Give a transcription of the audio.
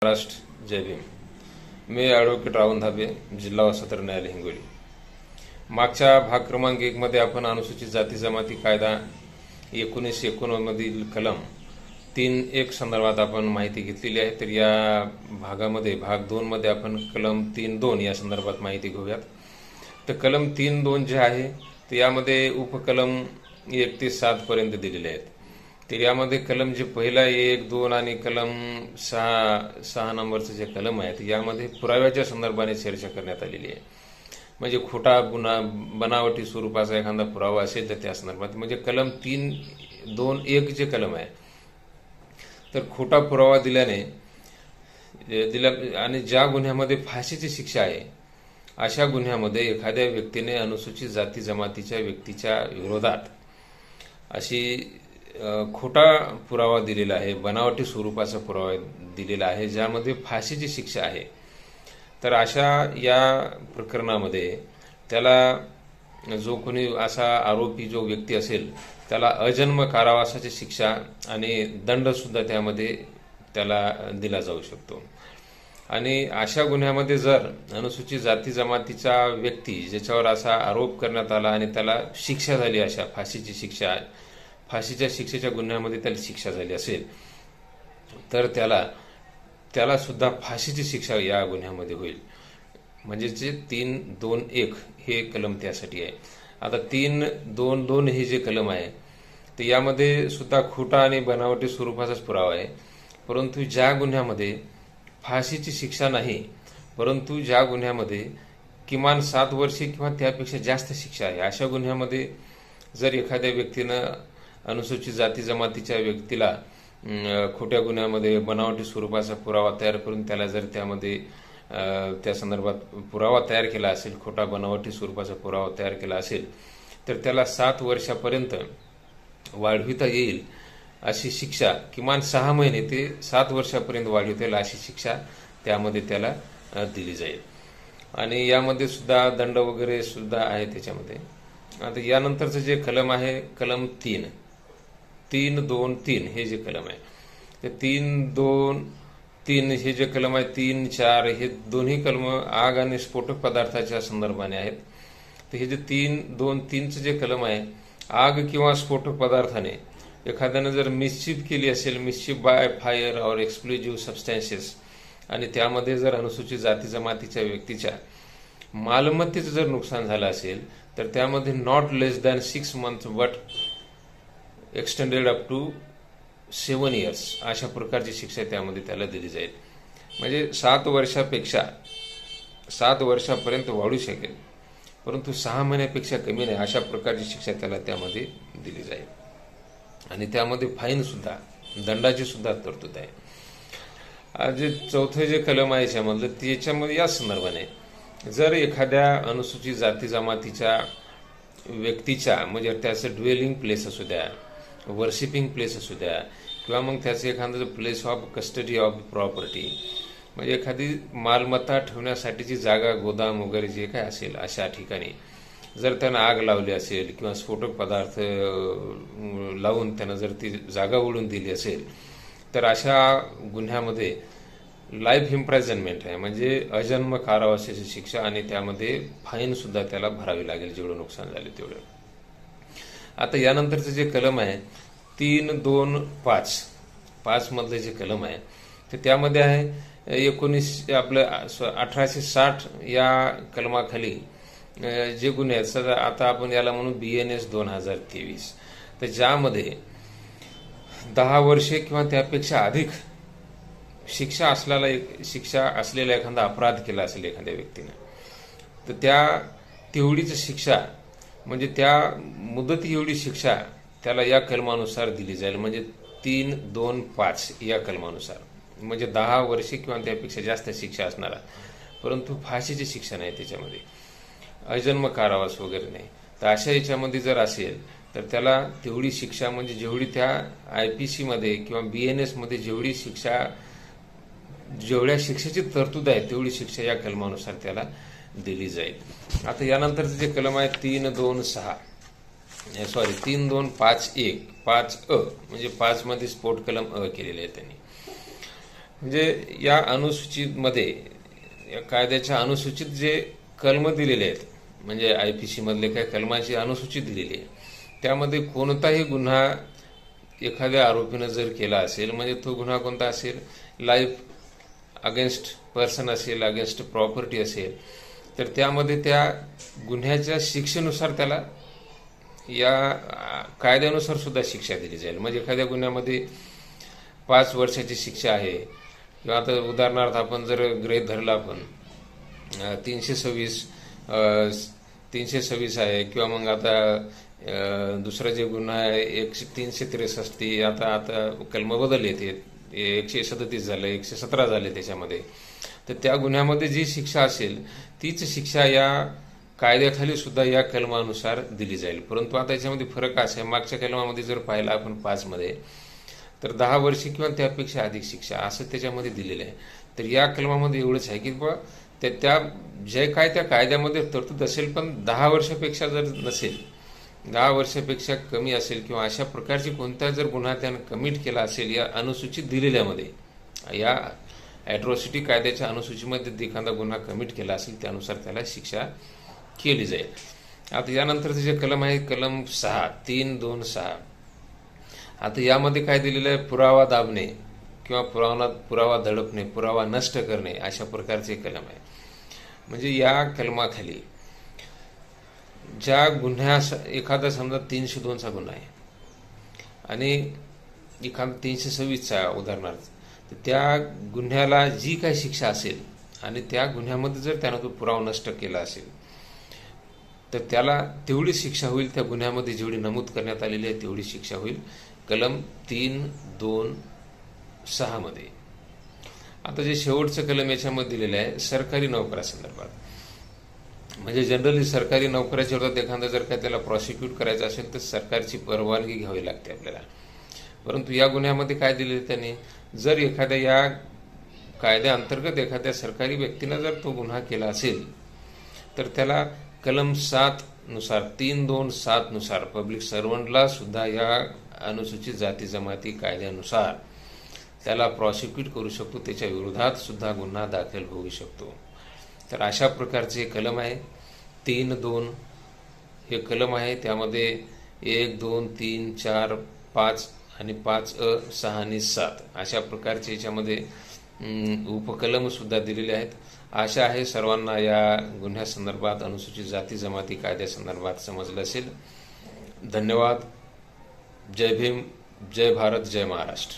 महाराष्ट्र, जय भीम. मी advocate Ravan धाबे, जिल्हा व सत्र न्यायालय हिंगोली. मागच्या भाग क्रमांक 1 मध्ये आपण अनुसूचित जाती जमाती कायदा 1991 मधील कलम 3(1) संदर्भात आपण माहिती घेतलेली आहे. तर या भागामध्ये भाग 2 मध्ये आपण कलम 3(2) या संदर्भात माहिती घेऊयात. तर कलम 3(2) जे आहे तर यामध्ये उपकलम 1 ते 7 पर्यंत दिलेले आहेत. तर यामध्ये कलम जे पहिला 1, 2 आणि कलम 6 नंबरचे जे कलम आहेत यामध्ये पुराव्याच्या संदर्भाने चर्चा करण्यात आलेली आहे. म्हणजे खोटा गुन्हा बनावटी स्वरूपाचा एखादा पुरावा असेल तर त्या संदर्भात म्हणजे कलम 3(2)(1) जे कलम आहे तर खोटा पुरावा दिला आणि ज्या गुन्ह्यामध्ये फाशीची शिक्षा आहे अशा गुन्ह्यामध्ये एखाद्या व्यक्तीने अनुसूचित जाती जमातीच्या व्यक्तीच्या विरोधात अशी खोटा पुरावा दिलेला आहे, बनावटी स्वरूपाचा पुरावा दिलेला आहे ज्यामध्ये फाशीची शिक्षा आहे. तर अशा या प्रकरणामध्ये त्याला जो कोणी असा आरोपी जो व्यक्ती असेल त्याला अजन्म कारावासाची शिक्षा आणि दंड सुद्धा त्यामध्ये त्याला दिला जाऊ शकतो. आणि अशा गुन्ह्यामध्ये जर अनुसूचित जाती जमातीचा व्यक्ती ज्याच्यावर असा आरोप करण्यात आला आणि त्याला शिक्षा झाली, अशा फाशीच्या शिक्षेच्या गुन्ह्यामध्ये त्याला शिक्षा झाली असेल तर त्याला सुद्धा फाशीची शिक्षा या गुन्ह्यामध्ये होईल. म्हणजे जे 3(2)(1) हे कलम त्यासाठी आहे. आता 3(2)(2) हे जे कलम आहे तर यामध्ये सुद्धा खोटा आणि बनावटी स्वरूपाचाच पुरावा आहे. परंतु ज्या गुन्ह्यामध्ये फाशीची शिक्षा नाही परंतु ज्या गुन्ह्यामध्ये किमान 7 वर्षे किंवा त्यापेक्षा जास्त शिक्षा आहे अशा गुन्ह्यामध्ये जर एखाद्या व्यक्तीनं अनुसूचित जाती जमातीच्या व्यक्तीला खोट्या गुन्ह्यामध्ये बनावटी स्वरूपाचा पुरावा तयार करून त्याला जर त्यामध्ये त्या संदर्भात पुरावा तयार केला असेल, खोटा बनावटी स्वरूपाचा पुरावा तयार केला असेल तर त्याला 7 वर्षापर्यंत वाढविता येईल अशी शिक्षा, किमान 6 महिने ते 7 वर्षापर्यंत वाढविता येईल अशी शिक्षा त्यामध्ये त्याला दिली जाईल. आणि यामध्ये सुद्धा दंड वगैरे सुद्धा आहे त्याच्यामध्ये. आता यानंतरचं जे कलम आहे कलम 3(2)(3) हे जे कलम आहे ते 3(2)(3) हे जे कलम आहे 3(4) हे दोन्ही कलम आग आणि स्फोटक पदार्थाच्या संदर्भाने आहेत. तर हे जे 3(2)(3) जे कलम आहे, आग किंवा स्फोटक पदार्थाने एखाद्याने जर मिसचिफ केली असेल, मिसचिफ बाय फायर और एक्सप्लोजिव्ह सबस्टॅन्सेस, आणि त्यामध्ये जर अनुसूचित जाती जमातीच्या व्यक्तीच्या मालमत्तेचं जर नुकसान झालं असेल तर त्यामध्ये not less than 6 months but extended up to 7 years अशा प्रकारची शिक्षा त्यामध्ये त्याला दिली जाईल. म्हणजे 7 वर्षापर्यंत वाढू शकेल परंतु 6 महिन्यापेक्षा कमी नाही अशा प्रकारची शिक्षा त्याला त्यामध्ये दिली जाईल. आणि त्यामध्ये फाईन सुद्धा, दंडाची सुद्धा तरतूद आहे. जे चौथे जे कलम आहे याच्यामधलं त्याच्यामध्ये या संदर्भाने जर एखाद्या अनुसूचित जाती जमातीच्या व्यक्तीच्या म्हणजे त्याचं ड्वेलिंग प्लेस असू द्या, वर्शिपिंग प्लेस असू द्या किंवा मग त्याचं एखादं place of custody of property म्हणजे एखादी मालमत्ता ठेवण्यासाठीची जागा, गोदाम वगैरे जे काय असेल अशा ठिकाणी जर त्यानं आग लावली असेल किंवा स्फोटक पदार्थ लावून त्यानं जर ती जागा ओढून दिली असेल तर अशा गुन्ह्यामध्ये लाईफ इम्प्रायझनमेंट आहे, म्हणजे अजन्म कारावासाची शिक्षा आणि त्यामध्ये फाईन सुद्धा त्याला भरावी लागेल जेवढं नुकसान झाले तेवढं. आता यानंतरचं जे कलम आहे 3(2)(5) मधले जे कलम आहे तर त्यामध्ये आहे 1860 या कलमाखाली जे गुन्हे आहेत. आता आपण याला म्हणू BNS 2023. तर ज्यामध्ये 10 वर्षे किंवा त्यापेक्षा अधिक शिक्षा असलेला एखादा अपराध केला असेल एखाद्या व्यक्तीने तर त्या तेवढीच शिक्षा म्हणजे त्या मुदती एवढी शिक्षा त्याला या कलमानुसार दिली जाईल. म्हणजे 3(2)(5) या कलमानुसार म्हणजे 10 वर्षे किंवा त्यापेक्षा जास्त शिक्षा असणारा परंतु फाशीची शिक्षा नाही, त्याच्यामध्ये अजन्म कारावास वगैरे नाही. तर अशा याच्यामध्ये जर असेल तर त्याला तेवढी शिक्षा म्हणजे जेवढी त्या IPC मध्ये किंवा BNS मध्ये जेवढ्या शिक्षेची तरतूद आहे तेवढी शिक्षा या कलमानुसार त्याला दिली जाईल. आता यानंतरचं जे कलम आहे 3(2)(5)(1) म्हणजे 5 मध्ये स्फोट कलम केलेले आहे त्यांनी. म्हणजे या अनुसूचितमध्ये, या कायद्याच्या अनुसूचित जे कलम दिलेले आहेत, म्हणजे IPC मधले काही कलमाची अनुसूचित दिलेली आहे, त्यामध्ये कोणताही गुन्हा एखाद्या आरोपीनं जर केला असेल, म्हणजे तो गुन्हा कोणता असेल, लाईफ अगेन्स्ट पर्सन असेल, अगेन्स्ट प्रॉपर्टी असेल, तर त्यामध्ये त्या गुन्ह्याच्या शिक्षेनुसार त्याला या कायद्यानुसार सुद्धा शिक्षा दिली जाईल. म्हणजे एखाद्या गुन्ह्यामध्ये 5 वर्षाची शिक्षा आहे, किंवा आता उदाहरणार्थ आपण जर गृहीत धरलं, आपण 326 आहे, किंवा मग आता दुसरा जे गुन्हा आहे 363, आता कलम बदलले, ते 137 झाले, 117 झाले त्याच्यामध्ये. तर त्या गुन्ह्यामध्ये जी शिक्षा असेल तीच शिक्षा या कायद्याखाली सुद्धा या कलमानुसार दिली जाईल. परंतु आता याच्यामध्ये फरक असा आहे, मागच्या कलमामध्ये जर पाहिला आपण 5 मध्ये, तर 10 वर्षे किंवा त्यापेक्षा अधिक शिक्षा असं त्याच्यामध्ये दिलेलं आहे. तर या कलमामध्ये एवढंच आहे की बाबा त्या जे काय त्या कायद्यामध्ये तरतूद असेल, पण 10 वर्षापेक्षा जर नसेल, 10 वर्षापेक्षा कमी असेल, किंवा अशा प्रकारची कोणता जर गुन्हा त्यानं कमिट केला असेल या अनुसूचित दिलेल्यामध्ये, या ॲट्रॉसिटी कायद्याच्या अनुसूचीमध्ये एखादा गुन्हा कमिट केला असेल, त्यानुसार त्याला शिक्षा केली जाईल. आता यानंतरचे जे कलम आहे, कलम 6, 326. आता यामध्ये काय दिलेलं आहे, पुरावा दाबणे किंवा पुरावा दडपणे, पुरावा नष्ट करणे, अशा प्रकारचे कलम आहे. म्हणजे या कलमाखाली ज्या गुन्ह्या, एखादा समजा 302चा गुन्हा आहे आणि एखादा 326चा उदाहरणार्थ, तर त्या गुन्ह्याला जी काही शिक्षा असेल आणि त्या गुन्ह्यामध्ये जर त्यानं तो पुरावा नष्ट केला असेल, तर त्याला तेवढी शिक्षा होईल, त्या गुन्ह्यामध्ये जेवढी नमूद करण्यात आलेली आहे तेवढी शिक्षा होईल, कलम 326 मध्ये. आता जे शेवटचं कलम याच्यामध्ये दिलेलं आहे, सरकारी नोकऱ्यासंदर्भात. म्हणजे जनरली सरकारी नोकऱ्याच्या विरोधात एखादा जर का त्याला प्रॉसिक्यूट करायचं असेल तर सरकारची परवानगी घ्यावी लागते आपल्याला. परंतु या गुन्ह्यामध्ये काय दिले त्यांनी, जर एखाद्या या कायद्याअंतर्गत एखाद्या सरकारी व्यक्तीने जर तो गुन्हा केला असेल, तर त्याला कलम 7 नुसार, 327 नुसार पब्लिक सर्वंटला सुद्धा या अनुसूचित जाती जमाती कायद्यानुसार त्याला प्रॉसिक्यूट करू शकतो, त्याच्या विरोधात सुद्धा गुन्हा दाखल होऊ शकतो. तर अशा प्रकारचे कलम आहे. 3(2) हे कलम आहे. त्यामध्ये 1, 2, 3, 4, 5 आणि 5(अ), 6 आणि 7 अशा प्रकारचे याच्यामध्ये उपकलम सुद्धा दिलेले आहेत. आशा आहे सर्वांना या गुन्ह्यासंदर्भात, अनुसूचित जाती जमाती कायद्यासंदर्भात समजलं असेल. धन्यवाद. जय भीम, जय भारत, जय महाराष्ट्र.